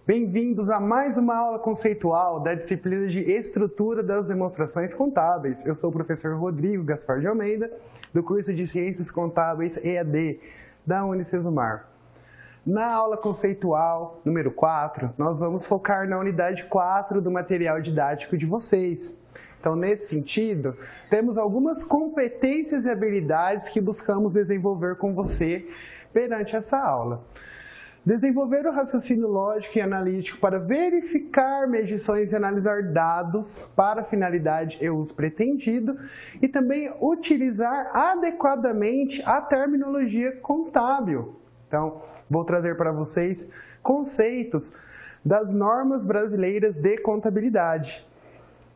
Bem-vindos a mais uma aula conceitual da disciplina de Estrutura das Demonstrações Contábeis. Eu sou o professor Rodrigo Gaspar de Almeida, do curso de Ciências Contábeis EAD da Unicesumar. Na aula conceitual número 4, nós vamos focar na unidade 4 do material didático de vocês. Então, nesse sentido, temos algumas competências e habilidades que buscamos desenvolver com você perante essa aula. Desenvolver o raciocínio lógico e analítico para verificar medições e analisar dados para a finalidade e uso pretendido e também utilizar adequadamente a terminologia contábil. Então, vou trazer para vocês conceitos das normas brasileiras de contabilidade.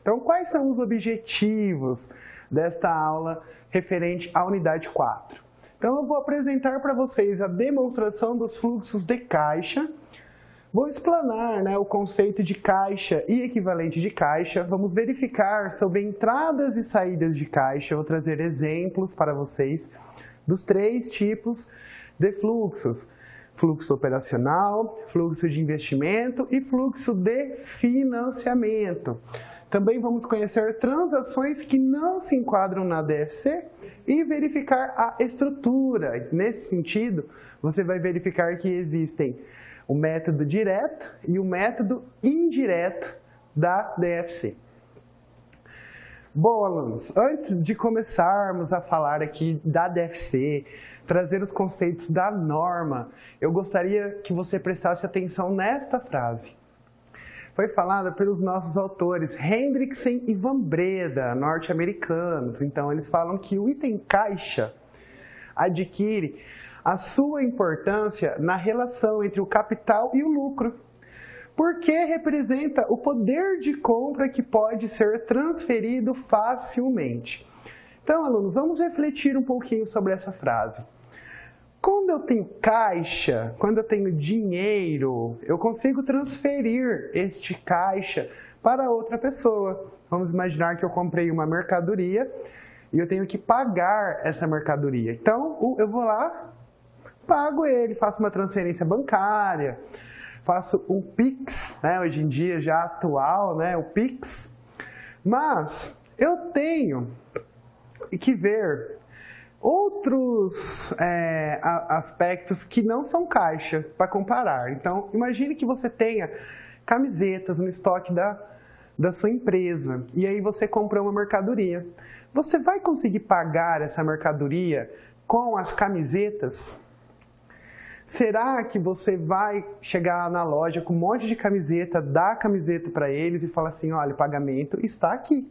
Então, quais são os objetivos desta aula referente à unidade 4? Então, eu vou apresentar para vocês a demonstração dos fluxos de caixa. Vou explanar o conceito de caixa e equivalente de caixa. Vamos verificar sobre entradas e saídas de caixa. Eu vou trazer exemplos para vocês dos 3 tipos de fluxos. Fluxo operacional, fluxo de investimento e fluxo de financiamento. Também vamos conhecer transações que não se enquadram na DFC e verificar a estrutura. Nesse sentido, você vai verificar que existem o método direto e o método indireto da DFC. Bom, alunos, antes de começarmos a falar aqui da DFC, trazer os conceitos da norma, eu gostaria que você prestasse atenção nesta frase. Foi falada pelos nossos autores Hendrickson e Van Breda, norte-americanos. Então, eles falam que o item caixa adquire a sua importância na relação entre o capital e o lucro, porque representa o poder de compra que pode ser transferido facilmente. Então, alunos, vamos refletir um pouquinho sobre essa frase. Quando eu tenho caixa, quando eu tenho dinheiro, eu consigo transferir este caixa para outra pessoa. Vamos imaginar que eu comprei uma mercadoria e eu tenho que pagar essa mercadoria. Então, eu vou lá, pago ele, faço uma transferência bancária, faço um Pix, hoje em dia já atual, o Pix. Mas eu tenho que ver outros aspectos que não são caixa para comparar. Então, imagine que você tenha camisetas no estoque da sua empresa e aí você comprou uma mercadoria. Você vai conseguir pagar essa mercadoria com as camisetas? Será que você vai chegar na loja com um monte de camiseta, dar a camiseta para eles e falar assim, olha, o pagamento está aqui?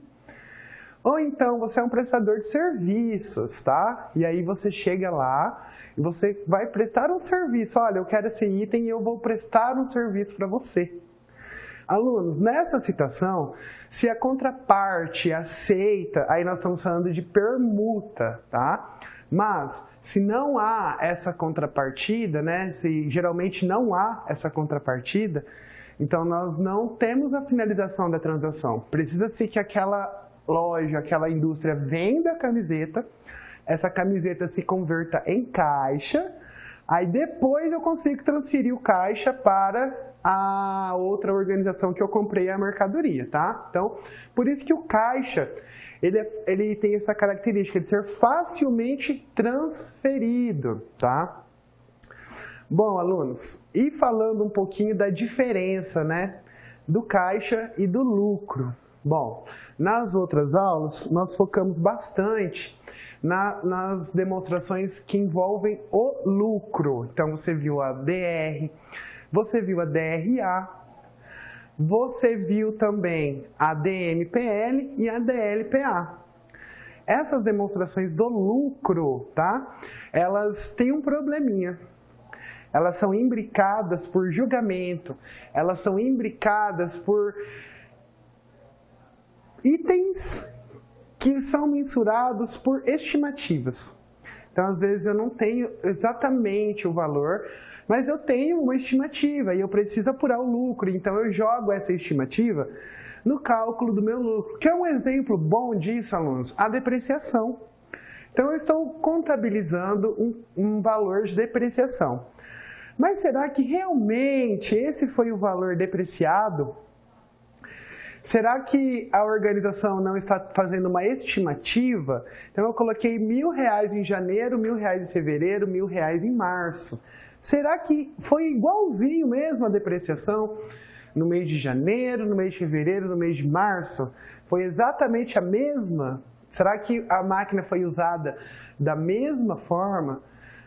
Ou então você é um prestador de serviços, tá? E aí você chega lá e você vai prestar um serviço. Olha, eu quero esse item e eu vou prestar um serviço para você. Alunos, nessa situação, se a contraparte aceita, aí nós estamos falando de permuta, tá? Mas, se não há essa contrapartida, se geralmente não há essa contrapartida, então nós não temos a finalização da transação. Precisa-se que aquela loja, aquela indústria venda a camiseta, essa camiseta se converta em caixa, aí depois eu consigo transferir o caixa para a outra organização que eu comprei a mercadoria, tá? Então, por isso que o caixa, ele tem essa característica de ser facilmente transferido, tá? Bom, alunos, e falando um pouquinho da diferença, do caixa e do lucro. Bom, nas outras aulas, nós focamos bastante nas demonstrações que envolvem o lucro. Então, você viu a DR, você viu a DRA, você viu também a DMPL e a DLPA. Essas demonstrações do lucro, tá? Elas têm um probleminha. Elas são imbricadas por julgamento, elas são imbricadas por itens que são mensurados por estimativas. Então, às vezes, eu não tenho exatamente o valor, mas eu tenho uma estimativa e eu preciso apurar o lucro. Então, eu jogo essa estimativa no cálculo do meu lucro. Que é um exemplo bom disso, alunos? A depreciação. Então, eu estou contabilizando um valor de depreciação. Mas será que realmente esse foi o valor depreciado? Será que a organização não está fazendo uma estimativa? Então eu coloquei R$1.000 em janeiro, R$1.000 em fevereiro, R$1.000 em março. Será que foi igualzinho mesmo a depreciação no mês de janeiro, no mês de fevereiro, no mês de março? Foi exatamente a mesma? Será que a máquina foi usada da mesma forma?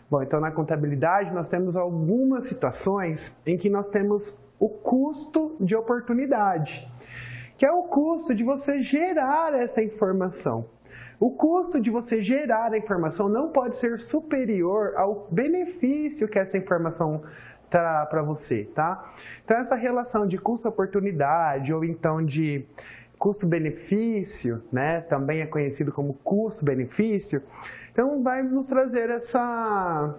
Bom, então na contabilidade nós temos algumas situações em que nós temos o custo de oportunidade, que é o custo de você gerar essa informação. O custo de você gerar a informação não pode ser superior ao benefício que essa informação trará para você, tá? Então essa relação de custo-oportunidade ou então de custo-benefício, né, também é conhecido como custo-benefício, então vai nos trazer essa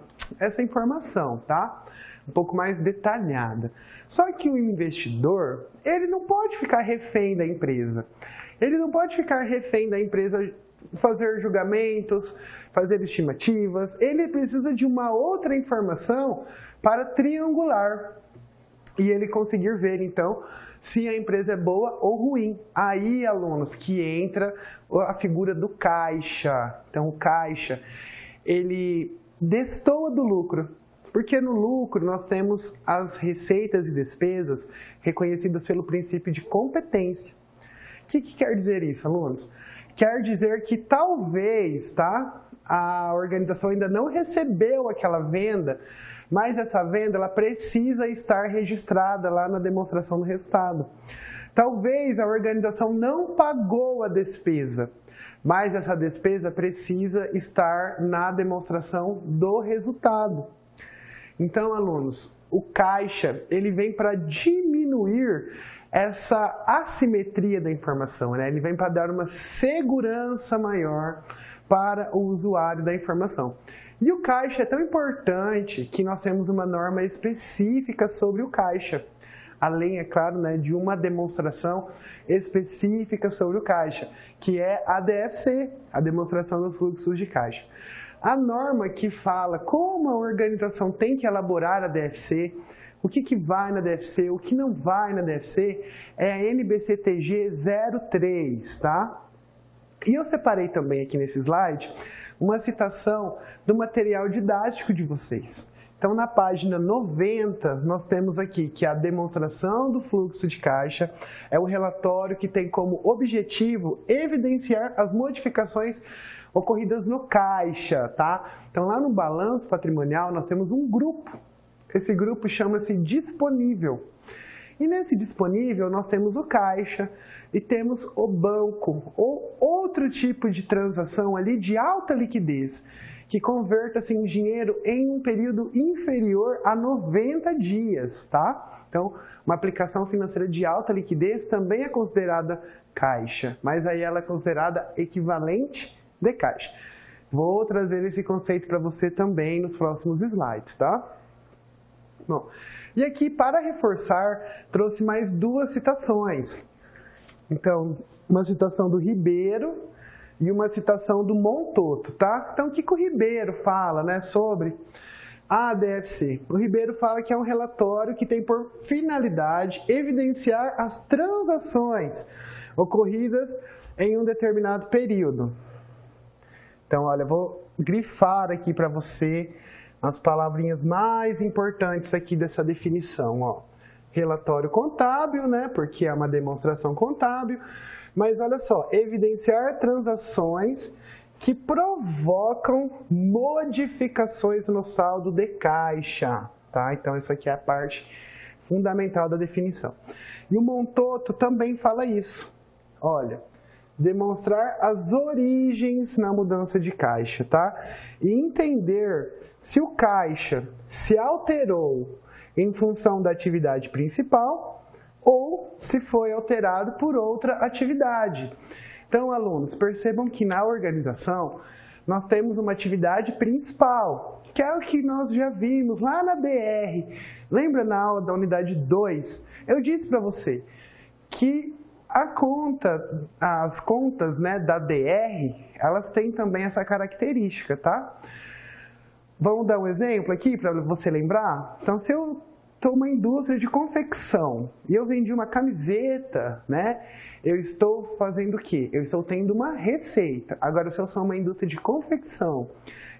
informação, tá? Um pouco mais detalhada. Só que o investidor, ele não pode ficar refém da empresa. Ele não pode ficar refém da empresa fazer julgamentos, fazer estimativas. Ele precisa de uma outra informação para triangular e ele conseguir ver, então, se a empresa é boa ou ruim. Aí, alunos, que entra a figura do caixa. Então, o caixa, ele destoa do lucro. Porque no lucro nós temos as receitas e despesas reconhecidas pelo princípio de competência. O que quer dizer isso, alunos? Quer dizer que talvez, tá, a organização ainda não recebeu aquela venda, mas essa venda ela precisa estar registrada lá na demonstração do resultado. Talvez a organização não pagou a despesa, mas essa despesa precisa estar na demonstração do resultado. Então, alunos, o caixa ele vem para diminuir essa assimetria da informação, né? Ele vem para dar uma segurança maior para o usuário da informação. E o caixa é tão importante que nós temos uma norma específica sobre o caixa. Além, é claro, né, de uma demonstração específica sobre o caixa, que é a DFC, a demonstração dos fluxos de caixa. A norma que fala como a organização tem que elaborar a DFC, o que vai na DFC, o que não vai na DFC, é a NBCTG 03, tá? E eu separei também aqui nesse slide uma citação do material didático de vocês. Então, na página 90, nós temos aqui que a demonstração do fluxo de caixa é um relatório que tem como objetivo evidenciar as modificações ocorridas no caixa, tá? Então, lá no balanço patrimonial, nós temos um grupo. Esse grupo chama-se disponível. E nesse disponível, nós temos o caixa e temos o banco, ou outro tipo de transação ali de alta liquidez, que converta-se em dinheiro em um período inferior a 90 dias, tá? Então, uma aplicação financeira de alta liquidez também é considerada caixa, mas aí ela é considerada equivalente de caixa. Vou trazer esse conceito para você também nos próximos slides, tá? Bom, e aqui, para reforçar, trouxe mais duas citações. Então, uma citação do Ribeiro e uma citação do Montoto, tá? Então, o que o Ribeiro fala, né, sobre a DFC? O Ribeiro fala que é um relatório que tem por finalidade evidenciar as transações ocorridas em um determinado período. Então, olha, eu vou grifar aqui para você as palavrinhas mais importantes aqui dessa definição, ó. Relatório contábil, né, porque é uma demonstração contábil, mas olha só, evidenciar transações que provocam modificações no saldo de caixa, tá? Então, essa aqui é a parte fundamental da definição. E o Montoto também fala isso, olha, demonstrar as origens na mudança de caixa, tá? E entender se o caixa se alterou em função da atividade principal ou se foi alterado por outra atividade. Então, alunos, percebam que na organização nós temos uma atividade principal, que é o que nós já vimos lá na DR. Lembra na aula da unidade 2? Eu disse para você que as contas, né, da DR, elas têm também essa característica, tá? Vamos dar um exemplo aqui para você lembrar? Então, se eu estou uma indústria de confecção e eu vendi uma camiseta, né? Eu estou fazendo o quê? Eu estou tendo uma receita. Agora, se eu sou uma indústria de confecção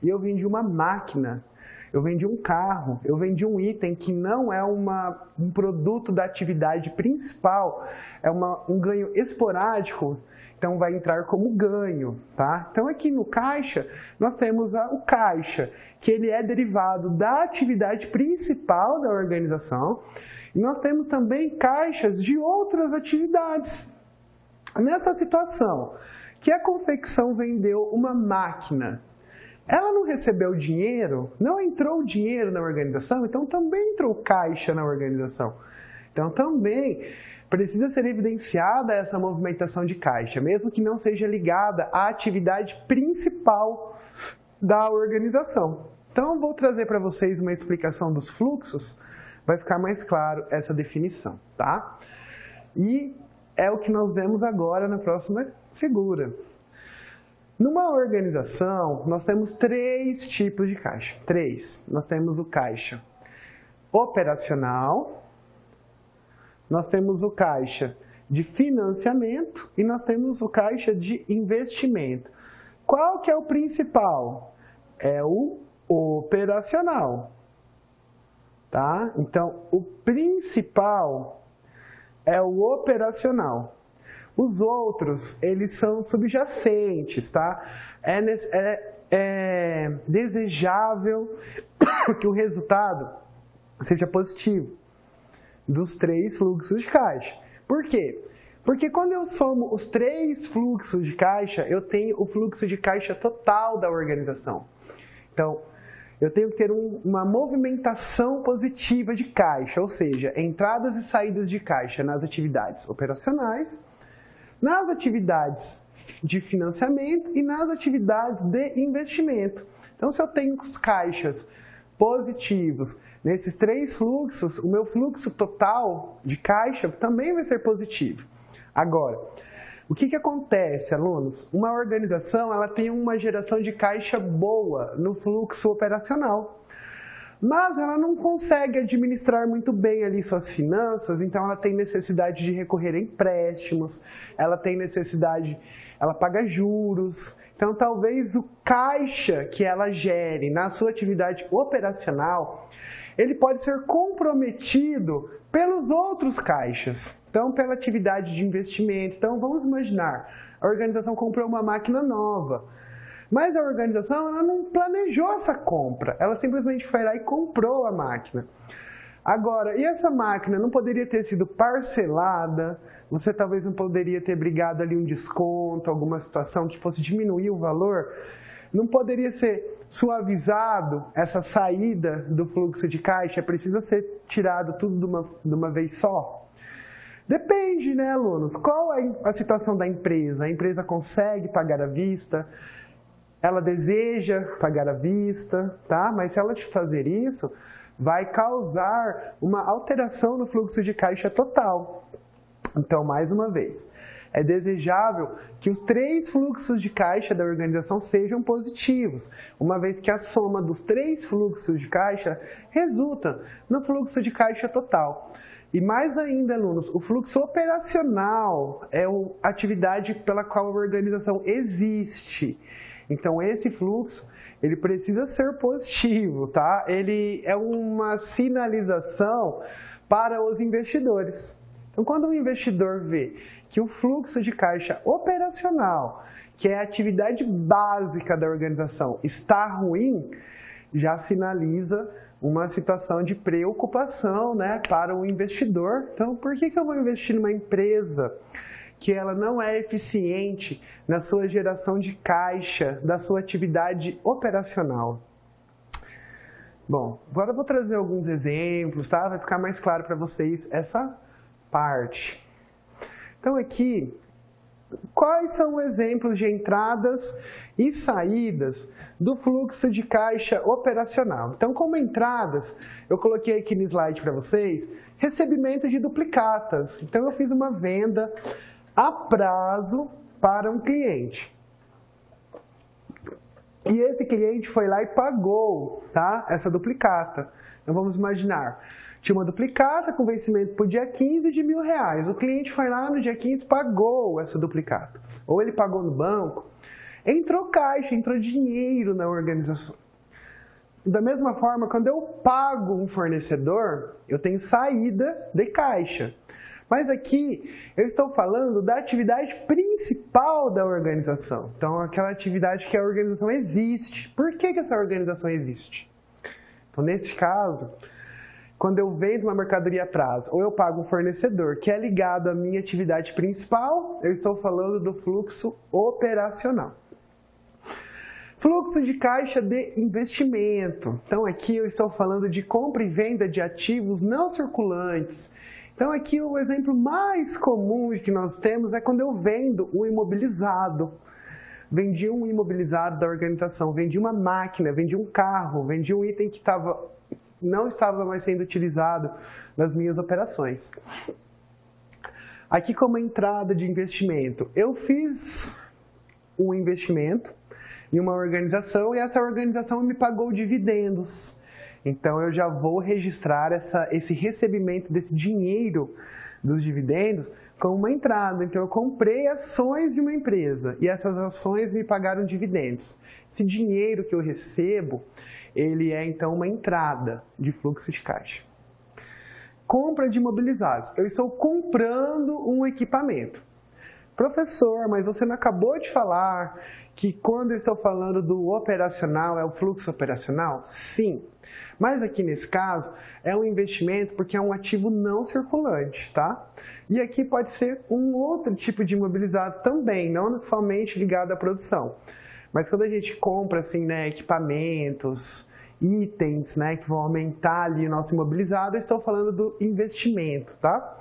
e eu vendi uma máquina, eu vendi um carro, eu vendi um item que não é um produto da atividade principal, é um ganho esporádico, então vai entrar como ganho, tá? Então aqui no caixa, nós temos o caixa, que ele é derivado da atividade principal da organização, e nós temos também caixas de outras atividades. Nessa situação, que a confecção vendeu uma máquina, ela não recebeu dinheiro, não entrou dinheiro na organização, então também entrou caixa na organização. Então também precisa ser evidenciada essa movimentação de caixa, mesmo que não seja ligada à atividade principal da organização. Então vou trazer para vocês uma explicação dos fluxos, vai ficar mais claro essa definição, tá? E é o que nós vemos agora na próxima figura. Numa organização, nós temos 3 tipos de caixa. 3. Nós temos o caixa operacional, nós temos o caixa de financiamento e nós temos o caixa de investimento. Qual que é o principal? É o operacional, tá? Então, o principal é o operacional. Os outros, eles são subjacentes, tá? É desejável que o resultado seja positivo dos 3 fluxos de caixa. Por quê? Porque quando eu somo os 3 fluxos de caixa, eu tenho o fluxo de caixa total da organização. Então, eu tenho que ter uma movimentação positiva de caixa, ou seja, entradas e saídas de caixa nas atividades operacionais, nas atividades de financiamento e nas atividades de investimento. Então, se eu tenho os caixas positivos nesses 3 fluxos, o meu fluxo total de caixa também vai ser positivo. Agora, o que acontece, alunos? Uma organização ela tem uma geração de caixa boa no fluxo operacional, mas ela não consegue administrar muito bem ali suas finanças, então ela tem necessidade de recorrer a empréstimos, ela paga juros. Então talvez o caixa que ela gere na sua atividade operacional, ele pode ser comprometido pelos outros caixas. Então, pela atividade de investimento. Então, vamos imaginar, a organização comprou uma máquina nova, mas a organização ela não planejou essa compra, ela simplesmente foi lá e comprou a máquina. Agora, e essa máquina não poderia ter sido parcelada? Você talvez não poderia ter brigado ali um desconto, alguma situação que fosse diminuir o valor? Não poderia ser suavizado essa saída do fluxo de caixa? Precisa ser tirado tudo de uma vez só? Depende, né, alunos? Qual é a situação da empresa? A empresa consegue pagar à vista? Ela deseja pagar à vista, tá? Mas se ela te fazer isso, vai causar uma alteração no fluxo de caixa total. Então, mais uma vez, é desejável que os 3 fluxos de caixa da organização sejam positivos, uma vez que a soma dos 3 fluxos de caixa resulta no fluxo de caixa total. E mais ainda, alunos, o fluxo operacional é a atividade pela qual a organização existe. Então, esse fluxo, ele precisa ser positivo, tá? Ele é uma sinalização para os investidores. Então, quando o investidor vê que o fluxo de caixa operacional, que é a atividade básica da organização, está ruim, já sinaliza uma situação de preocupação, né, para o investidor. Então, por que eu vou investir numa empresa que ela não é eficiente na sua geração de caixa, da sua atividade operacional? Bom, agora eu vou trazer alguns exemplos, tá? Vai ficar mais claro para vocês essa parte. Então aqui, quais são os exemplos de entradas e saídas do fluxo de caixa operacional? Então, como entradas, eu coloquei aqui no slide para vocês, recebimento de duplicatas. Então, eu fiz uma venda a prazo para um cliente. E esse cliente foi lá e pagou, tá? Essa duplicata. Então vamos imaginar, tinha uma duplicata com vencimento para o dia 15 de R$1.000. O cliente foi lá no dia 15 e pagou essa duplicata. Ou ele pagou no banco, entrou caixa, entrou dinheiro na organização. Da mesma forma, quando eu pago um fornecedor, eu tenho saída de caixa. Mas aqui eu estou falando da atividade principal da organização. Então, aquela atividade que a organização existe. Por que essa organização existe? Então, nesse caso, quando eu vendo uma mercadoria a prazo ou eu pago um fornecedor que é ligado à minha atividade principal, eu estou falando do fluxo operacional. Fluxo de caixa de investimento. Então, aqui eu estou falando de compra e venda de ativos não circulantes. Então, aqui o exemplo mais comum que nós temos é quando eu vendo um imobilizado. Vendi um imobilizado da organização, vendi uma máquina, vendi um carro, vendi um item que não estava mais sendo utilizado nas minhas operações. Aqui como entrada de investimento, eu fiz um investimento em uma organização e essa organização me pagou dividendos. Então, eu já vou registrar esse recebimento desse dinheiro dos dividendos como uma entrada. Então, eu comprei ações de uma empresa e essas ações me pagaram dividendos. Esse dinheiro que eu recebo, ele é, então, uma entrada de fluxo de caixa. Compra de imobilizados. Eu estou comprando um equipamento. Professor, mas você não acabou de falar que quando eu estou falando do operacional, é o fluxo operacional? Sim, mas aqui nesse caso é um investimento porque é um ativo não circulante, tá? E aqui pode ser um outro tipo de imobilizado também, não somente ligado à produção. Mas quando a gente compra assim, né, equipamentos, itens, né, que vão aumentar ali o nosso imobilizado, eu estou falando do investimento, tá?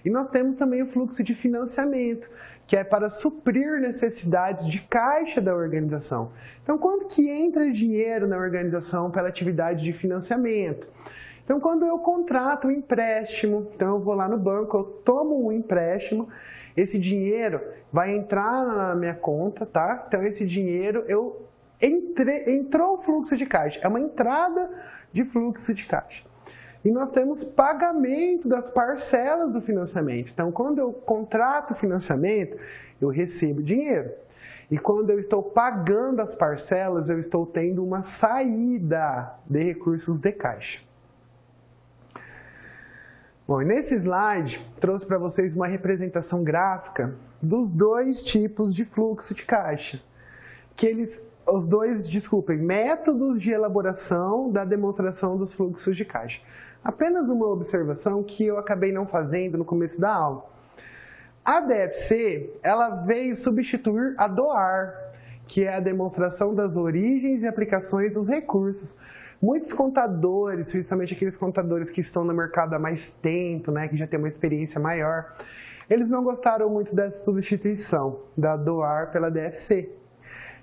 E nós temos também o fluxo de financiamento, que é para suprir necessidades de caixa da organização. Então, quanto que entra dinheiro na organização pela atividade de financiamento? Então, quando eu contrato um empréstimo, então eu vou lá no banco, eu tomo um empréstimo, esse dinheiro vai entrar na minha conta, tá? Então, esse dinheiro entrou o fluxo de caixa, é uma entrada de fluxo de caixa. E nós temos pagamento das parcelas do financiamento. Então, quando eu contrato o financiamento, eu recebo dinheiro. E quando eu estou pagando as parcelas, eu estou tendo uma saída de recursos de caixa. Bom, e nesse slide, trouxe para vocês uma representação gráfica dos dois tipos de fluxo de caixa. Métodos de elaboração da demonstração dos fluxos de caixa. Apenas uma observação que eu acabei não fazendo no começo da aula. A DFC, ela veio substituir a DOAR, que é a demonstração das origens e aplicações dos recursos. Muitos contadores, principalmente aqueles contadores que estão no mercado há mais tempo, né, que já têm uma experiência maior, eles não gostaram muito dessa substituição da DOAR pela DFC.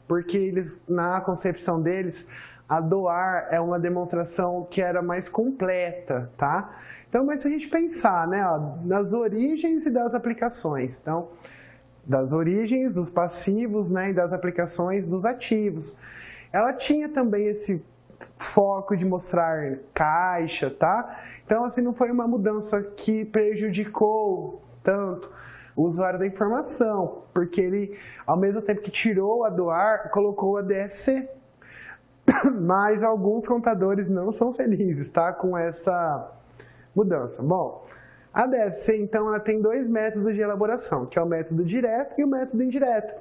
Porque eles, na concepção deles, a DOAR é uma demonstração que era mais completa, tá? Então, mas se a gente pensar, né, nas origens e das aplicações, então, das origens dos passivos, né, e das aplicações dos ativos. Ela tinha também esse foco de mostrar caixa, tá? Então, assim, não foi uma mudança que prejudicou tanto o usuário da informação, porque ele, ao mesmo tempo que tirou a DOAR, colocou a DFC. Mas alguns contadores não são felizes, tá, com essa mudança. Bom, a DFC, então, ela tem dois métodos de elaboração, que é o método direto e o método indireto.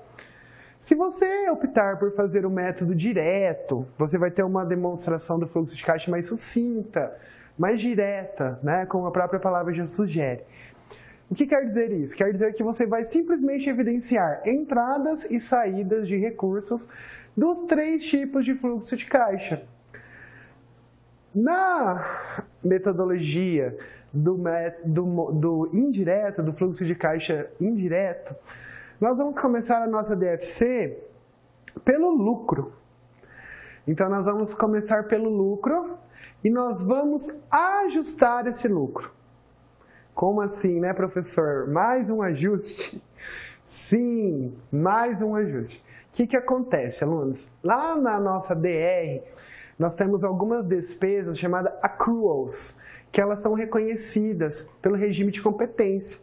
Se você optar por fazer o método direto, você vai ter uma demonstração do fluxo de caixa mais sucinta, mais direta, né, como a própria palavra já sugere. O que quer dizer isso? Quer dizer que você vai simplesmente evidenciar entradas e saídas de recursos dos três tipos de fluxo de caixa. Na metodologia do indireto, do fluxo de caixa indireto, nós vamos começar a nossa DFC pelo lucro. Então, nós vamos começar pelo lucro e nós vamos ajustar esse lucro. Como assim, né, professor? Mais um ajuste? Sim, mais um ajuste. O que acontece, alunos? Lá na nossa DR, nós temos algumas despesas chamadas accruals, que elas são reconhecidas pelo regime de competência,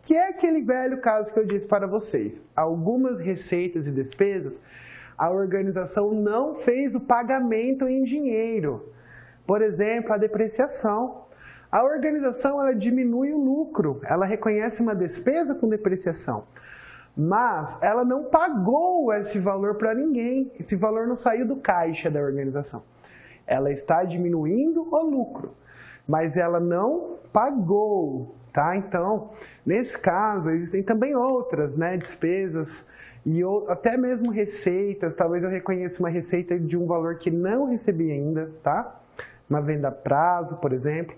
que é aquele velho caso que eu disse para vocês. Algumas receitas e despesas, a organização não fez o pagamento em dinheiro. Por exemplo, a depreciação. A organização ela diminui o lucro, ela reconhece uma despesa com depreciação, mas ela não pagou esse valor para ninguém, esse valor não saiu do caixa da organização. Ela está diminuindo o lucro, mas ela não pagou, tá? Então, nesse caso, existem também outras, né, despesas e até mesmo receitas. Talvez eu reconheça uma receita de um valor que não recebi ainda, tá? Uma venda a prazo, por exemplo.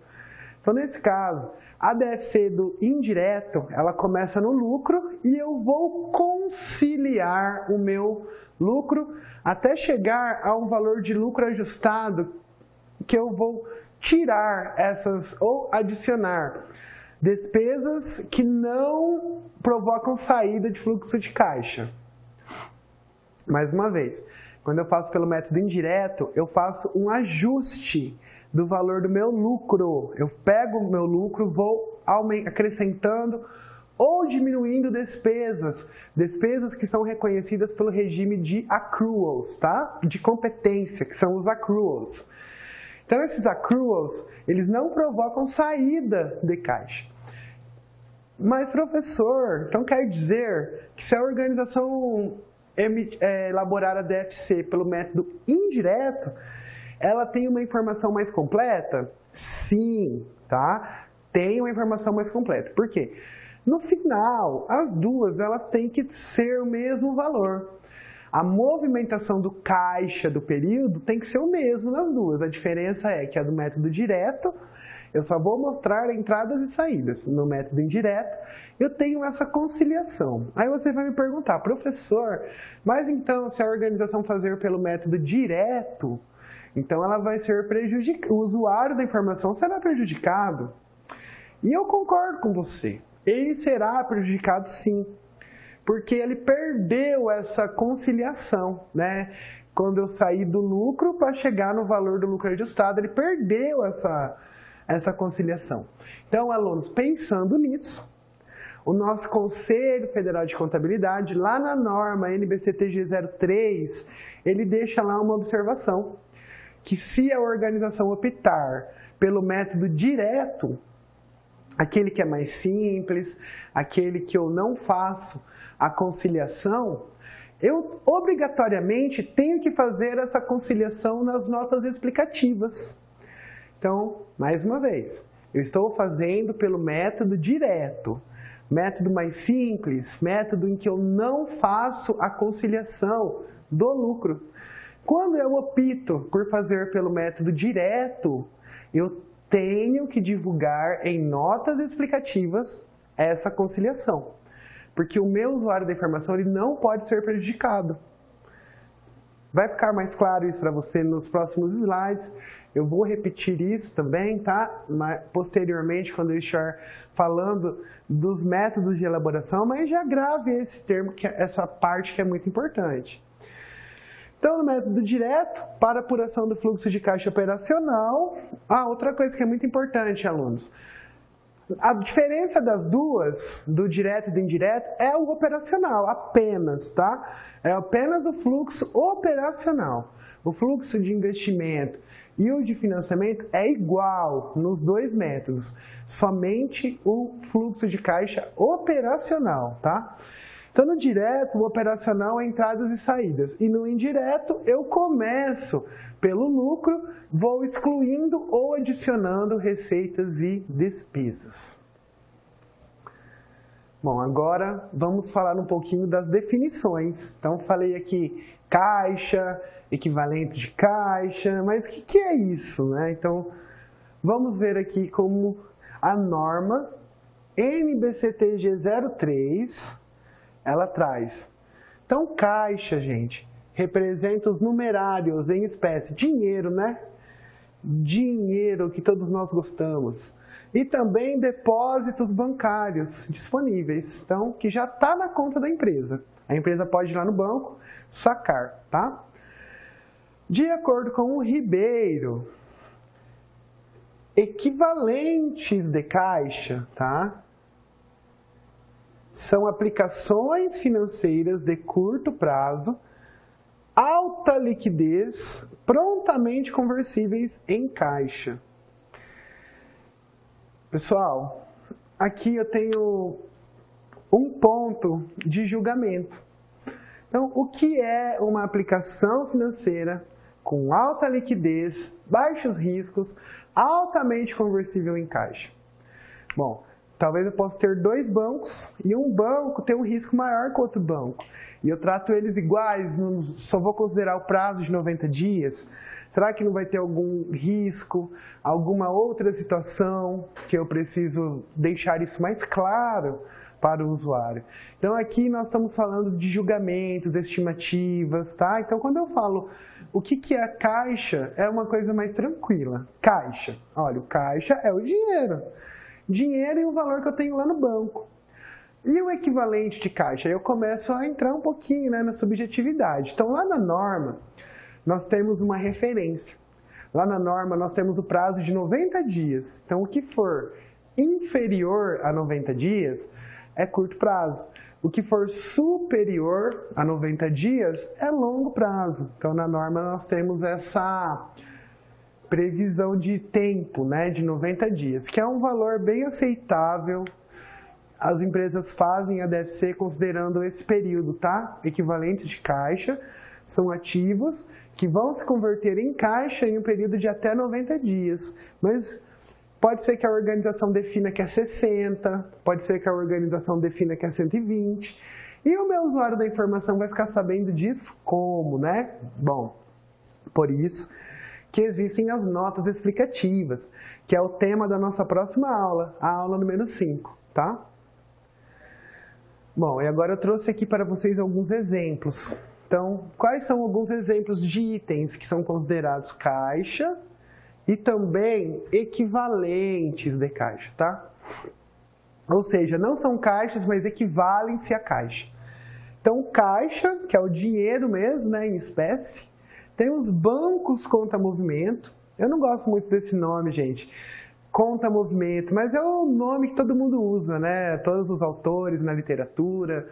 Então, nesse caso, a DFC do indireto, ela começa no lucro e eu vou conciliar o meu lucro até chegar a um valor de lucro ajustado que eu vou tirar essas ou adicionar despesas que não provocam saída de fluxo de caixa. Mais uma vez, quando eu faço pelo método indireto, eu faço um ajuste do valor do meu lucro. Eu pego o meu lucro, vou acrescentando ou diminuindo despesas que são reconhecidas pelo regime de accruals, tá? De competência, que são os accruals. Então, esses accruals, eles não provocam saída de caixa. Mas, professor, então quer dizer que se a organização elaborar a DFC pelo método indireto, ela tem uma informação mais completa? Sim, tá? Tem uma informação mais completa. Por quê? No final, as duas elas têm que ser o mesmo valor. A movimentação do caixa do período tem que ser o mesmo nas duas. A diferença é que a do método direto, eu só vou mostrar entradas e saídas. No método indireto, eu tenho essa conciliação. Aí você vai me perguntar, professor, mas então se a organização fazer pelo método direto, então ela vai ser prejudicada, o usuário da informação será prejudicado. E eu concordo com você, ele será prejudicado sim. Porque ele perdeu essa conciliação, né? Quando eu saí do lucro para chegar no valor do lucro ajustado, ele perdeu essa conciliação. Então, alunos, pensando nisso, o nosso Conselho Federal de Contabilidade, lá na norma NBCTG 03, ele deixa lá uma observação, que se a organização optar pelo método direto, aquele que é mais simples, aquele que eu não faço a conciliação, eu obrigatoriamente tenho que fazer essa conciliação nas notas explicativas. Então, mais uma vez, eu estou fazendo pelo método direto, método mais simples, método em que eu não faço a conciliação do lucro. Quando eu opto por fazer pelo método direto, eu tenho que divulgar em notas explicativas essa conciliação. Porque o meu usuário da informação ele não pode ser prejudicado. Vai ficar mais claro isso para você nos próximos slides. Eu vou repetir isso também, tá? Posteriormente, quando eu estiver falando dos métodos de elaboração, mas já grave esse termo, essa parte que é muito importante. Então, no método direto, para apuração do fluxo de caixa operacional, outra coisa que é muito importante, alunos, a diferença das duas, do direto e do indireto, é o operacional, apenas, tá? É apenas o fluxo operacional. O fluxo de investimento e o de financiamento é igual nos dois métodos, somente o fluxo de caixa operacional, tá? Então, no direto, o operacional é entradas e saídas. E no indireto, eu começo pelo lucro, vou excluindo ou adicionando receitas e despesas. Bom, agora vamos falar um pouquinho das definições. Então, falei aqui caixa, equivalente de caixa, mas o que é isso, né? Então, vamos ver aqui como a norma NBCTG 03... ela traz. Então, caixa, gente, representa os numerários em espécie. Dinheiro, né? Dinheiro que todos nós gostamos. e também depósitos bancários disponíveis, então, que já está na conta da empresa. A empresa pode ir lá no banco, sacar, tá? De acordo com o Ribeiro, equivalentes de caixa, tá? São aplicações financeiras de curto prazo, alta liquidez, prontamente conversíveis em caixa. Pessoal, aqui eu tenho um ponto de julgamento. Então, o que é uma aplicação financeira com alta liquidez, baixos riscos, altamente conversível em caixa? Bom, talvez eu possa ter dois bancos e um banco tem um risco maior que o outro banco. E eu trato eles iguais, só vou considerar o prazo de 90 dias. Será que não vai ter algum risco, alguma outra situação que eu preciso deixar isso mais claro para o usuário? Então aqui nós estamos falando de julgamentos, estimativas, tá? Então quando eu falo o que é a caixa, é uma coisa mais tranquila. Caixa, olha, o caixa é o dinheiro. Dinheiro e o valor que eu tenho lá no banco. E o equivalente de caixa? Aí eu começo a entrar um pouquinho, né, na subjetividade. Então, lá na norma, nós temos uma referência. Lá na norma, nós temos o prazo de 90 dias. Então, o que for inferior a 90 dias é curto prazo. O que for superior a 90 dias é longo prazo. Então, na norma, nós temos essa previsão de tempo, né, de 90 dias, que é um valor bem aceitável. As empresas fazem a DFC considerando esse período, tá? Equivalentes de caixa são ativos que vão se converter em caixa em um período de até 90 dias. Mas pode ser que a organização defina que é 60, pode ser que a organização defina que é 120. E o meu usuário da informação vai ficar sabendo disso como, né? Bom, por isso que existem as notas explicativas, que é o tema da nossa próxima aula, a aula número 5, tá? Bom, e agora eu trouxe aqui para vocês alguns exemplos. Então, quais são alguns exemplos de itens que são considerados caixa e também equivalentes de caixa, tá? Ou seja, não são caixas, mas equivalem-se a caixa. Então, caixa, que é o dinheiro mesmo, né, em espécie. Tem os bancos conta movimento. Eu não gosto muito desse nome, gente. Conta movimento, mas é o nome que todo mundo usa, né? Todos os autores na literatura,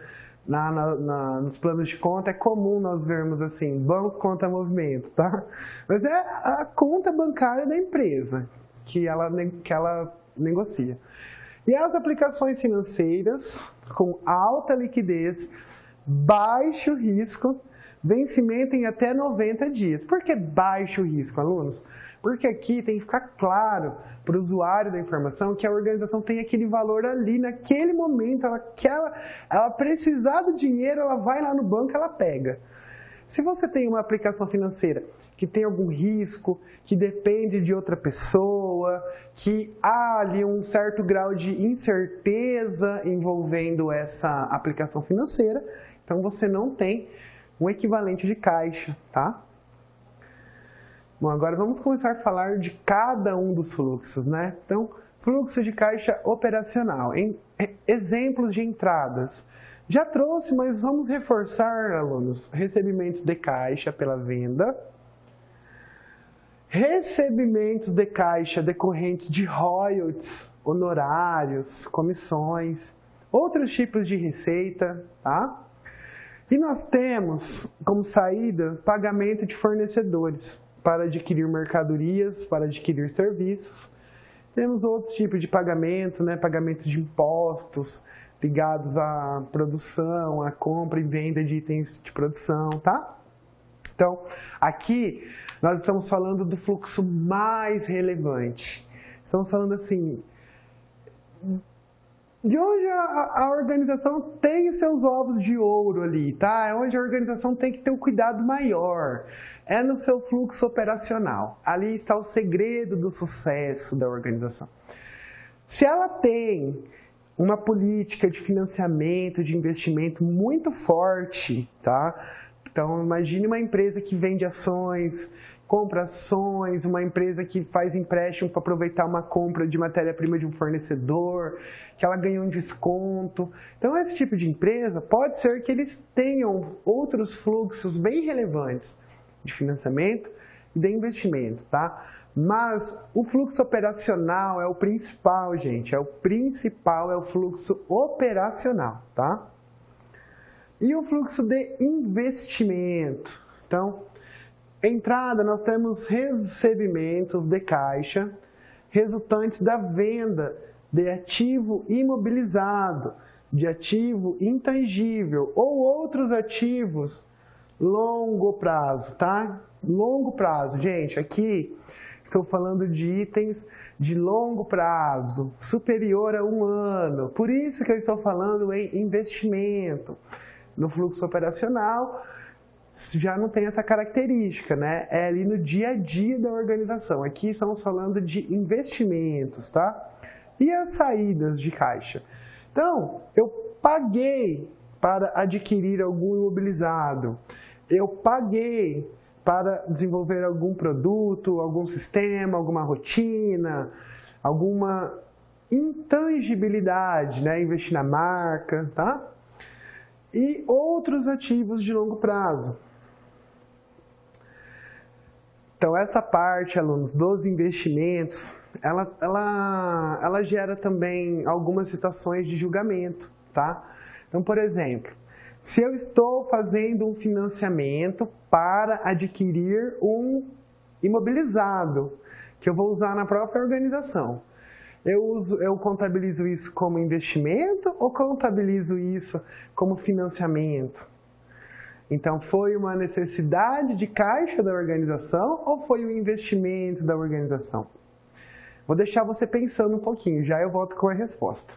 nos planos de conta, é comum nós vermos assim, banco conta movimento, tá? Mas é a conta bancária da empresa que ela negocia. E as aplicações financeiras com alta liquidez, baixo risco, vencimento em até 90 dias. Por que baixo risco, alunos? Porque aqui tem que ficar claro para o usuário da informação que a organização tem aquele valor ali, naquele momento, ela precisar do dinheiro, ela vai lá no banco, ela pega. Se você tem uma aplicação financeira que tem algum risco, que depende de outra pessoa, que há ali um certo grau de incerteza envolvendo essa aplicação financeira, então você não tem um equivalente de caixa, tá? Bom, agora vamos começar a falar de cada um dos fluxos, né? Então, fluxo de caixa operacional, exemplos de entradas. Já trouxe, mas vamos reforçar, alunos, recebimentos de caixa pela venda, recebimentos de caixa decorrentes de royalties, honorários, comissões, outros tipos de receita, tá? E nós temos como saída pagamento de fornecedores para adquirir mercadorias, para adquirir serviços. Temos outros tipos de pagamento, né? Pagamentos de impostos ligados à produção, à compra e venda de itens de produção, tá? Então, aqui nós estamos falando do fluxo mais relevante. Estamos falando assim, de onde a organização tem os seus ovos de ouro ali, tá? É onde a organização tem que ter um cuidado maior. É no seu fluxo operacional. Ali está o segredo do sucesso da organização. Se ela tem uma política de financiamento, de investimento muito forte, tá? Então, imagine uma empresa que vende ações, compra ações, uma empresa que faz empréstimo para aproveitar uma compra de matéria-prima de um fornecedor, que ela ganha um desconto. Então, esse tipo de empresa pode ser que eles tenham outros fluxos bem relevantes de financiamento e de investimento, tá? Mas o fluxo operacional é o principal, gente. É o fluxo operacional, tá? E o fluxo de investimento. Então, entrada, nós temos recebimentos de caixa resultantes da venda de ativo imobilizado, de ativo intangível ou outros ativos longo prazo, tá? Longo prazo, gente, aqui estou falando de itens de longo prazo, superior a 1 ano. Por isso que eu estou falando em investimento. No fluxo operacional, já não tem essa característica, né? É ali no dia a dia da organização. Aqui estamos falando de investimentos, tá? E as saídas de caixa? Então, eu paguei para adquirir algum imobilizado. Eu paguei para desenvolver algum produto, algum sistema, alguma rotina, alguma intangibilidade, né? Investir na marca, tá? E outros ativos de longo prazo. Então, essa parte, alunos, dos investimentos, ela gera também algumas situações de julgamento, tá? Então, por exemplo, se eu estou fazendo um financiamento para adquirir um imobilizado, que eu vou usar na própria organização, eu contabilizo isso como investimento ou contabilizo isso como financiamento? Então, foi uma necessidade de caixa da organização ou foi um investimento da organização? Vou deixar você pensando um pouquinho, já eu volto com a resposta.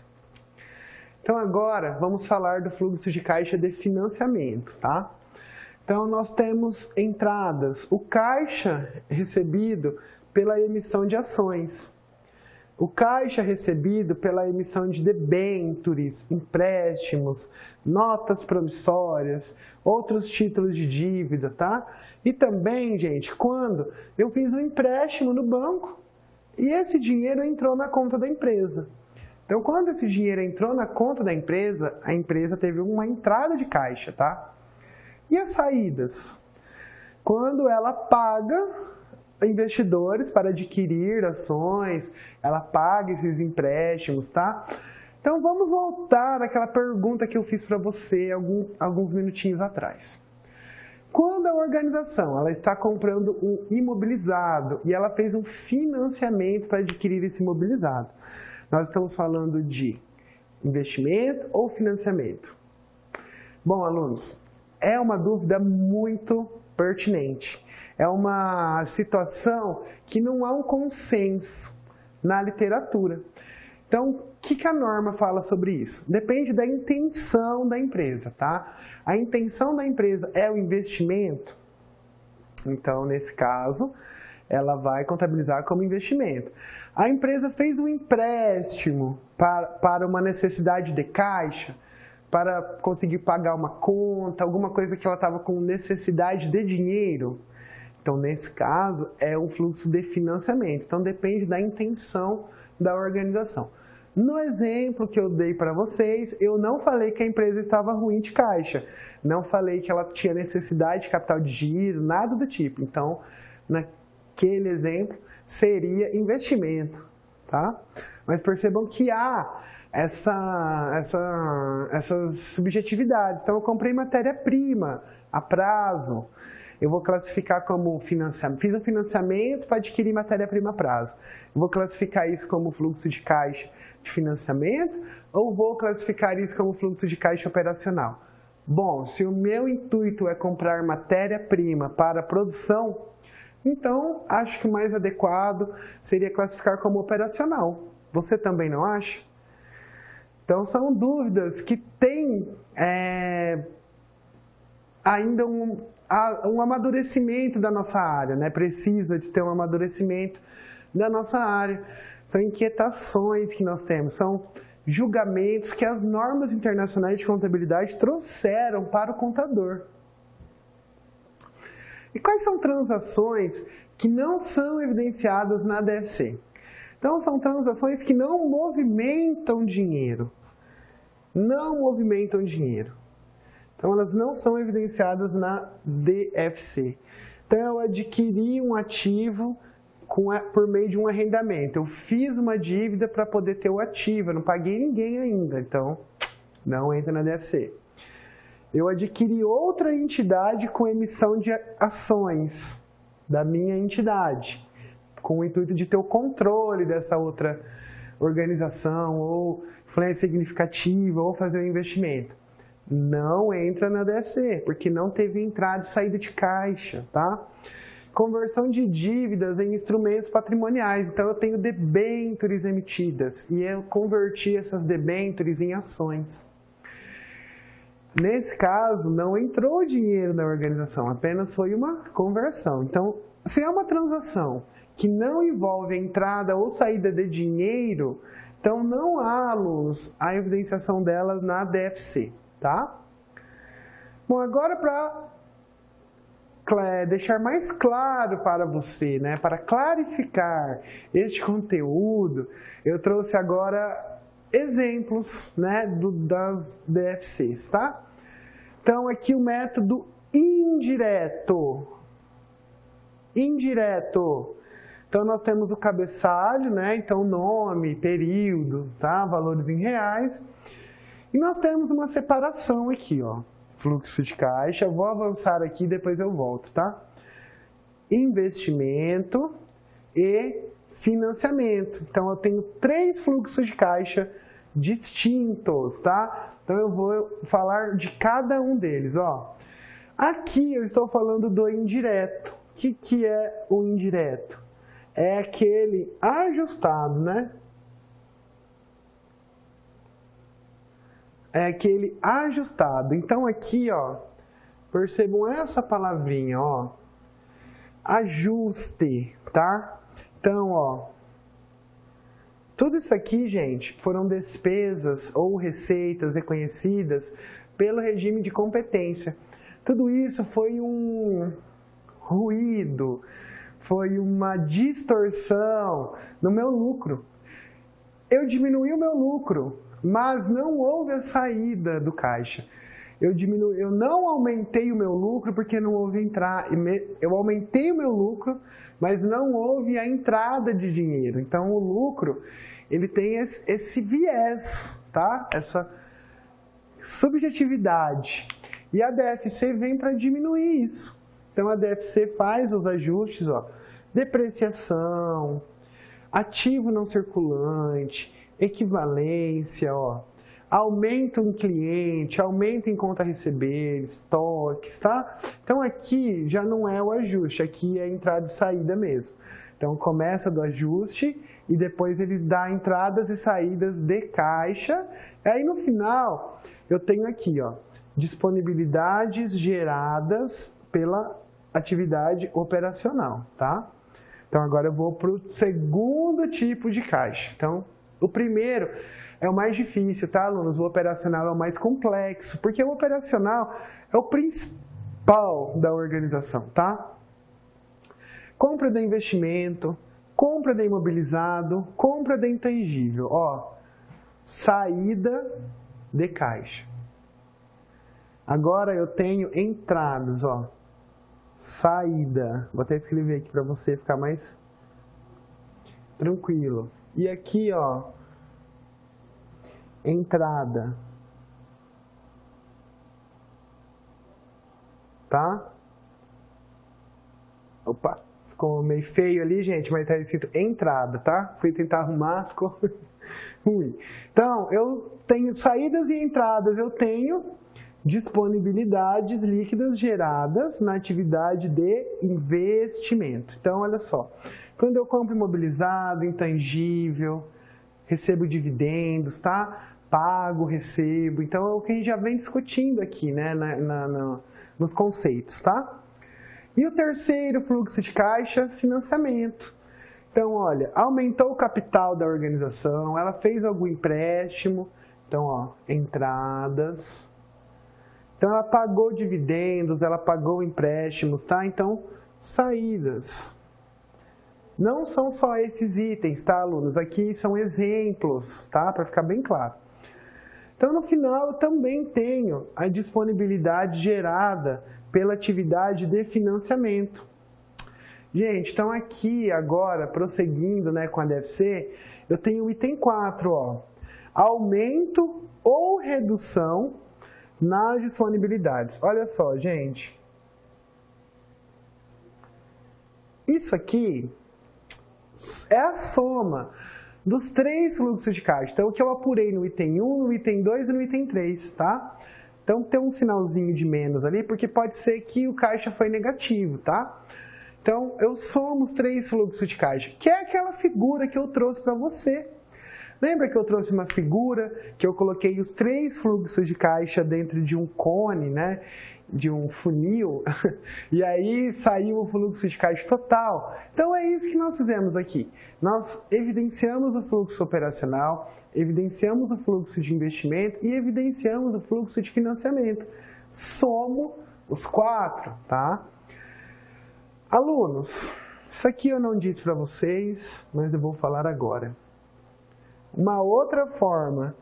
Então, agora, vamos falar do fluxo de caixa de financiamento, tá? Então, nós temos entradas, o caixa recebido pela emissão de ações. O caixa recebido pela emissão de debêntures, empréstimos, notas promissórias, outros títulos de dívida, tá? E também, gente, quando eu fiz um empréstimo no banco e esse dinheiro entrou na conta da empresa. Então, quando esse dinheiro entrou na conta da empresa, a empresa teve uma entrada de caixa, tá? E as saídas? Quando ela paga investidores para adquirir ações, ela paga esses empréstimos, tá? Então, vamos voltar àquela pergunta que eu fiz para você alguns minutinhos atrás. Quando a organização ela está comprando um imobilizado e ela fez um financiamento para adquirir esse imobilizado, nós estamos falando de investimento ou financiamento? Bom, alunos, é uma dúvida muito pertinente. É uma situação que não há um consenso na literatura. Então, o que a norma fala sobre isso? Depende da intenção da empresa, tá? A intenção da empresa é o investimento? Então, nesse caso, ela vai contabilizar como investimento. A empresa fez um empréstimo para uma necessidade de caixa, para conseguir pagar uma conta, alguma coisa que ela estava com necessidade de dinheiro. Então, nesse caso, é um fluxo de financiamento. Então, depende da intenção da organização. No exemplo que eu dei para vocês, eu não falei que a empresa estava ruim de caixa. Não falei que ela tinha necessidade de capital de giro, nada do tipo. Então, naquele exemplo, seria investimento, tá? Mas percebam que há essas subjetividades. Então, eu comprei matéria-prima a prazo. Eu vou classificar como financiamento. Fiz um financiamento para adquirir matéria-prima a prazo. Eu vou classificar isso como fluxo de caixa de financiamento ou vou classificar isso como fluxo de caixa operacional? Bom, se o meu intuito é comprar matéria-prima para produção, então acho que o mais adequado seria classificar como operacional. Você também não acha? Então, são dúvidas que têm ainda um amadurecimento da nossa área, né? Precisa de ter um amadurecimento da nossa área. São inquietações que nós temos, são julgamentos que as normas internacionais de contabilidade trouxeram para o contador. E quais são transações que não são evidenciadas na DFC? Então, são transações que não movimentam dinheiro. Não movimentam dinheiro. Então, elas não são evidenciadas na DFC. Então, eu adquiri um ativo por meio de um arrendamento. Eu fiz uma dívida para poder ter o ativo, eu não paguei ninguém ainda, então não entra na DFC. Eu adquiri outra entidade com emissão de ações da minha entidade, com o intuito de ter o controle dessa outra organização, ou influência significativa, ou fazer um investimento. Não entra na DFC, porque não teve entrada e saída de caixa, tá? Conversão de dívidas em instrumentos patrimoniais. Então, eu tenho debêntures emitidas e eu converti essas debêntures em ações. Nesse caso, não entrou dinheiro na organização, apenas foi uma conversão. Então, se é uma transação que não envolve entrada ou saída de dinheiro, então não há, alunos, a evidenciação dela na DFC, tá? Bom, agora para deixar mais claro para você, né, para clarificar este conteúdo, eu trouxe agora exemplos, né, das DFCs, tá? Então, aqui o método indireto. Indireto. Então, nós temos o cabeçalho, né, então nome, período, tá, valores em reais. E nós temos uma separação aqui, ó. Fluxo de caixa, vou avançar aqui, depois eu volto, tá? Investimento e financiamento. Então, eu tenho 3 fluxos de caixa distintos, tá? Então, eu vou falar de cada um deles, ó. Aqui eu estou falando do indireto. O que é o indireto? É aquele ajustado, né? É aquele ajustado. Então, aqui, ó, percebam essa palavrinha, ó, ajuste, tá? Então, ó, tudo isso aqui, gente, foram despesas ou receitas reconhecidas pelo regime de competência. Tudo isso foi um ruído, foi uma distorção no meu lucro. Eu diminuí o meu lucro, mas não houve a saída do caixa. Eu não aumentei o meu lucro porque não houve entrada. Eu aumentei o meu lucro, mas não houve a entrada de dinheiro. Então, o lucro, ele tem esse viés, tá? Essa subjetividade. E a DFC vem para diminuir isso. Então, a DFC faz os ajustes, ó, depreciação, ativo não circulante, equivalência, ó, aumento em cliente, aumento em conta a receber, estoques, tá? Então aqui já não é o ajuste, aqui é entrada e saída mesmo. Então começa do ajuste e depois ele dá entradas e saídas de caixa. Aí no final eu tenho aqui, ó, disponibilidades geradas pela atividade operacional, tá? Então agora eu vou para o segundo tipo de caixa. Então, o primeiro é o mais difícil, tá, alunos? O operacional é o mais complexo, porque o operacional é o principal da organização, tá? Compra de investimento, compra de imobilizado, compra de intangível, ó, saída de caixa. Agora eu tenho entradas, ó, saída. Vou até escrever aqui para você ficar mais tranquilo. E aqui, ó, entrada, tá? Opa, ficou meio feio ali, gente, mas tá escrito entrada, tá? Fui tentar arrumar, ficou ruim. Então, eu tenho saídas e entradas, eu tenho disponibilidades líquidas geradas na atividade de investimento. Então, olha só, quando eu compro imobilizado, intangível, recebo dividendos, tá? Pago, recebo. Então, é o que a gente já vem discutindo aqui, né? Nos conceitos, tá? E o terceiro fluxo de caixa, financiamento. Então, olha, aumentou o capital da organização, ela fez algum empréstimo. Então, ó, entradas. Então, ela pagou dividendos, ela pagou empréstimos, tá? Então, saídas. Não são só esses itens, tá, alunos? Aqui são exemplos, tá? Para ficar bem claro. Então, no final, eu também tenho a disponibilidade gerada pela atividade de financiamento. Gente, então aqui agora, prosseguindo, né, com a DFC, eu tenho o item 4, ó. Aumento ou redução nas disponibilidades. Olha só, gente. Isso aqui é a soma dos 3 fluxos de caixa. Então, o que eu apurei no item 1, no item 2 e no item 3, tá? Então, tem um sinalzinho de menos ali, porque pode ser que o caixa foi negativo, tá? Então, eu somo os 3 fluxos de caixa, que é aquela figura que eu trouxe para você. Lembra que eu trouxe uma figura que eu coloquei os 3 fluxos de caixa dentro de um cone, né? De um funil, e aí saiu o fluxo de caixa total. Então é isso que nós fizemos aqui. Nós evidenciamos o fluxo operacional, evidenciamos o fluxo de investimento e evidenciamos o fluxo de financiamento. Somo os 4, tá? Alunos, isso aqui eu não disse para vocês, mas eu vou falar agora. Uma outra forma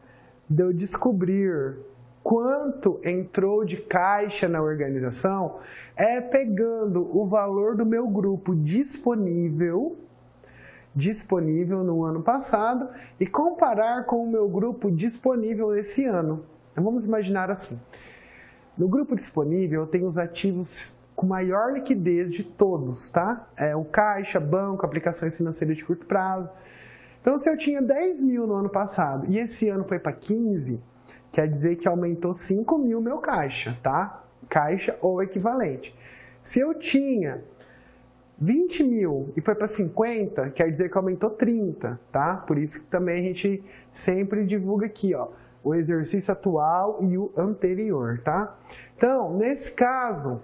de eu descobrir quanto entrou de caixa na organização é pegando o valor do meu grupo disponível no ano passado e comparar com o meu grupo disponível esse ano. Então vamos imaginar assim. No grupo disponível eu tenho os ativos com maior liquidez de todos, tá? É o caixa, banco, aplicações financeiras de curto prazo. Então, se eu tinha 10 mil no ano passado e esse ano foi para 15, quer dizer que aumentou 5 mil meu caixa, tá? Caixa ou equivalente. Se eu tinha 20 mil e foi para 50, quer dizer que aumentou 30, tá? Por isso que também a gente sempre divulga aqui, ó, o exercício atual e o anterior, tá? Então, nesse caso,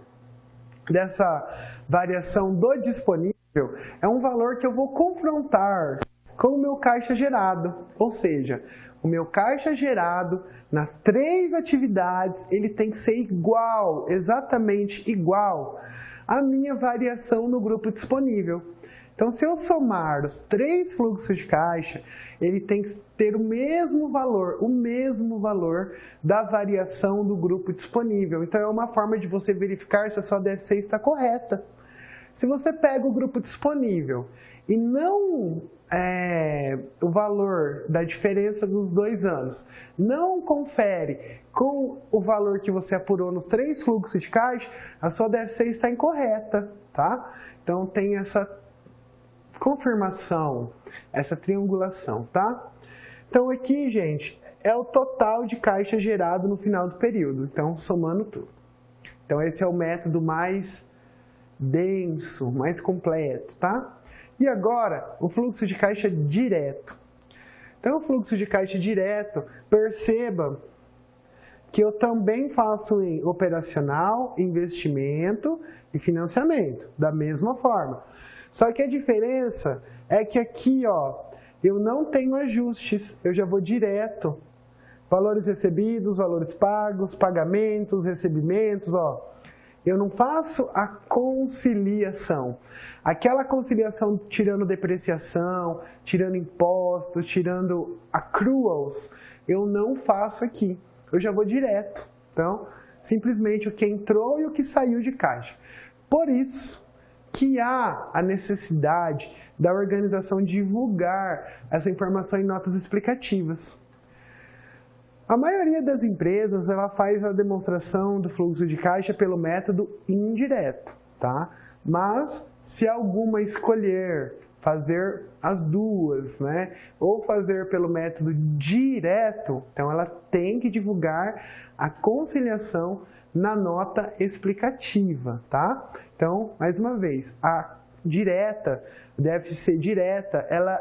dessa variação do disponível, é um valor que eu vou confrontar com o meu caixa gerado, ou seja, o meu caixa gerado nas 3 atividades, ele tem que ser igual, exatamente igual à minha variação no grupo disponível. Então, se eu somar os 3 fluxos de caixa, ele tem que ter o mesmo valor da variação do grupo disponível. Então, é uma forma de você verificar se a sua DFC está correta. Se você pega o grupo disponível e não o valor da diferença dos 2 anos, não confere com o valor que você apurou nos 3 fluxos de caixa, a sua DFC está incorreta, tá? Então tem essa confirmação, essa triangulação, tá? Então aqui, gente, é o total de caixa gerado no final do período, então somando tudo. Então esse é o método mais denso, mais completo, tá? E agora, o fluxo de caixa direto. Então, o fluxo de caixa direto, perceba que eu também faço em operacional, investimento e financiamento, da mesma forma. Só que a diferença é que aqui, ó, eu não tenho ajustes, eu já vou direto. Valores recebidos, valores pagos, pagamentos, recebimentos, ó. Eu não faço a conciliação. Aquela conciliação tirando depreciação, tirando impostos, tirando accruals, eu não faço aqui. Eu já vou direto. Então, simplesmente o que entrou e o que saiu de caixa. Por isso que há a necessidade da organização divulgar essa informação em notas explicativas. A maioria das empresas, ela faz a demonstração do fluxo de caixa pelo método indireto, tá? Mas, se alguma escolher fazer as duas, né? Ou fazer pelo método direto, então ela tem que divulgar a conciliação na nota explicativa, tá? Então, mais uma vez, a direta, deve ser direta, ela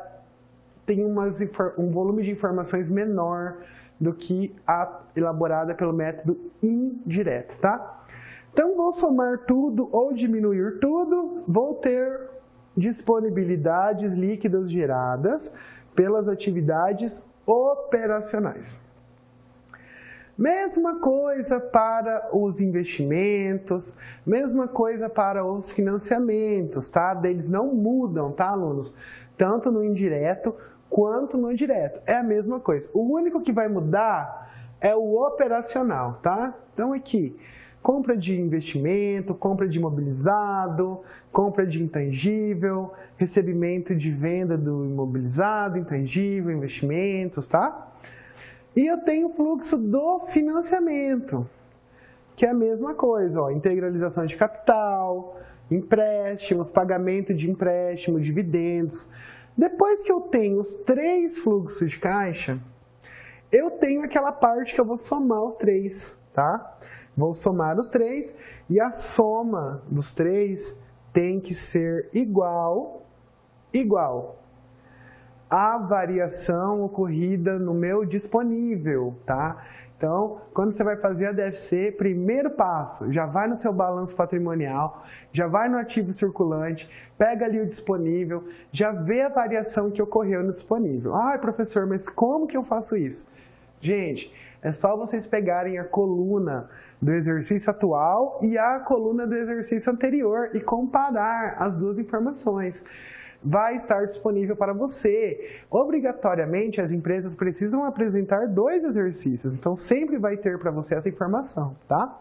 tem um volume de informações menor do que a elaborada pelo método indireto, tá? Então, vou somar tudo ou diminuir tudo, vou ter disponibilidades líquidas geradas pelas atividades operacionais. Mesma coisa para os investimentos, mesma coisa para os financiamentos, tá? Eles não mudam, tá, alunos? Tanto no indireto quanto no direto. É a mesma coisa. O único que vai mudar é o operacional, tá? Então aqui, compra de investimento, compra de imobilizado, compra de intangível, recebimento de venda do imobilizado, intangível, investimentos, tá? E eu tenho o fluxo do financiamento, que é a mesma coisa, ó, integralização de capital, empréstimos, pagamento de empréstimo, dividendos. Depois que eu tenho os 3 fluxos de caixa, eu tenho aquela parte que eu vou somar os 3, tá? Vou somar os 3 e a soma dos 3 tem que ser igual a variação ocorrida no meu disponível, tá? Então, quando você vai fazer a DFC, primeiro passo, já vai no seu balanço patrimonial, já vai no ativo circulante, pega ali o disponível, já vê a variação que ocorreu no disponível. Ai, professor, mas como que eu faço isso? Gente, é só vocês pegarem a coluna do exercício atual e a coluna do exercício anterior e comparar as duas informações. Vai estar disponível para você. Obrigatoriamente, as empresas precisam apresentar 2 exercícios, então sempre vai ter para você essa informação, tá?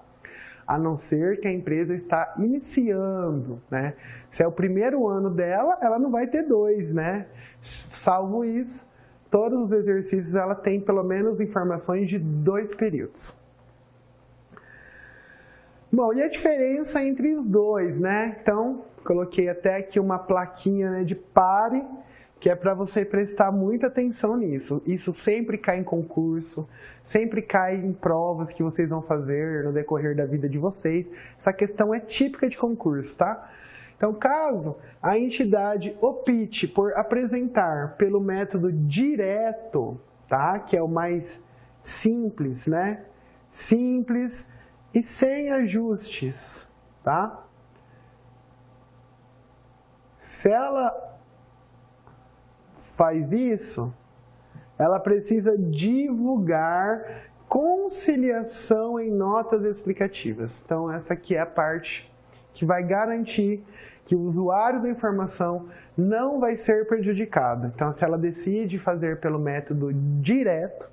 A não ser que a empresa está iniciando, né? Se é o primeiro ano dela, ela não vai ter 2, né? Salvo isso, todos os exercícios ela tem pelo menos informações de 2 períodos. Bom, e a diferença entre os dois, né? Então, coloquei até aqui uma plaquinha, né, de pare, que é para você prestar muita atenção nisso. Isso sempre cai em concurso, sempre cai em provas que vocês vão fazer no decorrer da vida de vocês. Essa questão é típica de concurso, tá? Então, caso a entidade opte por apresentar pelo método direto, tá? Que é o mais simples, né? Simples e sem ajustes, tá? Se ela faz isso, ela precisa divulgar conciliação em notas explicativas. Então, essa aqui é a parte que vai garantir que o usuário da informação não vai ser prejudicado. Então, se ela decide fazer pelo método direto,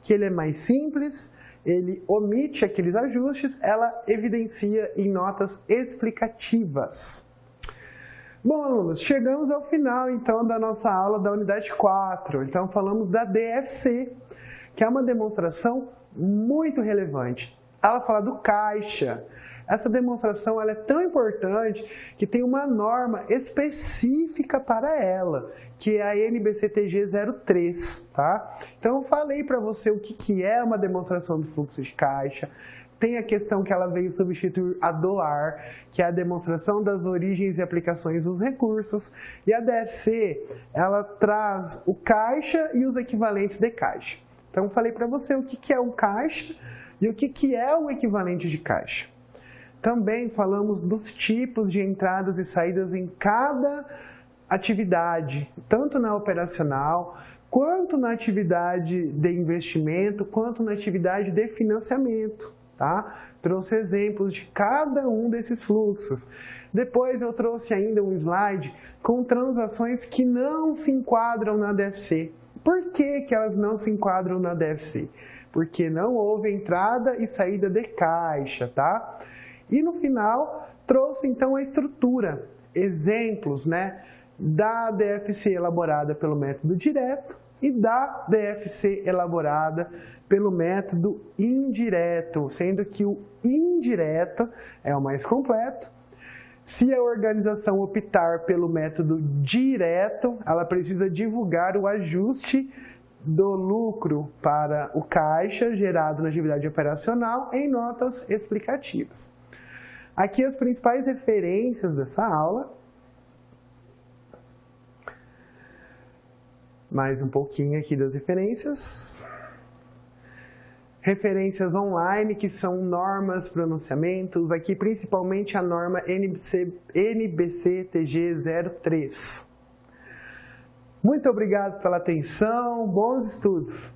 que ele é mais simples, ele omite aqueles ajustes, ela evidencia em notas explicativas. Bom, alunos, chegamos ao final, então, da nossa aula da unidade 4. Então, falamos da DFC, que é uma demonstração muito relevante. Ela fala do caixa. Essa demonstração ela é tão importante que tem uma norma específica para ela, que é a NBCTG 03, tá? Então, eu falei para você o que é uma demonstração do fluxo de caixa. Tem a questão que ela veio substituir a DOAR, que é a demonstração das origens e aplicações dos recursos. E a DFC, ela traz o caixa e os equivalentes de caixa. Então, eu falei para você o que é um caixa e o que é o equivalente de caixa. Também falamos dos tipos de entradas e saídas em cada atividade, tanto na operacional, quanto na atividade de investimento, quanto na atividade de financiamento. Tá? Trouxe exemplos de cada um desses fluxos. Depois eu trouxe ainda um slide com transações que não se enquadram na DFC. Por que elas não se enquadram na DFC? Porque não houve entrada e saída de caixa, tá? E no final, trouxe então a estrutura, exemplos, né, da DFC elaborada pelo método direto e da DFC elaborada pelo método indireto, sendo que o indireto é o mais completo. Se a organização optar pelo método direto, ela precisa divulgar o ajuste do lucro para o caixa gerado na atividade operacional em notas explicativas. Aqui as principais referências dessa aula. Mais um pouquinho aqui das referências. Referências online, que são normas, pronunciamentos. Aqui principalmente a norma NBCTG 03. Muito obrigado pela atenção, bons estudos!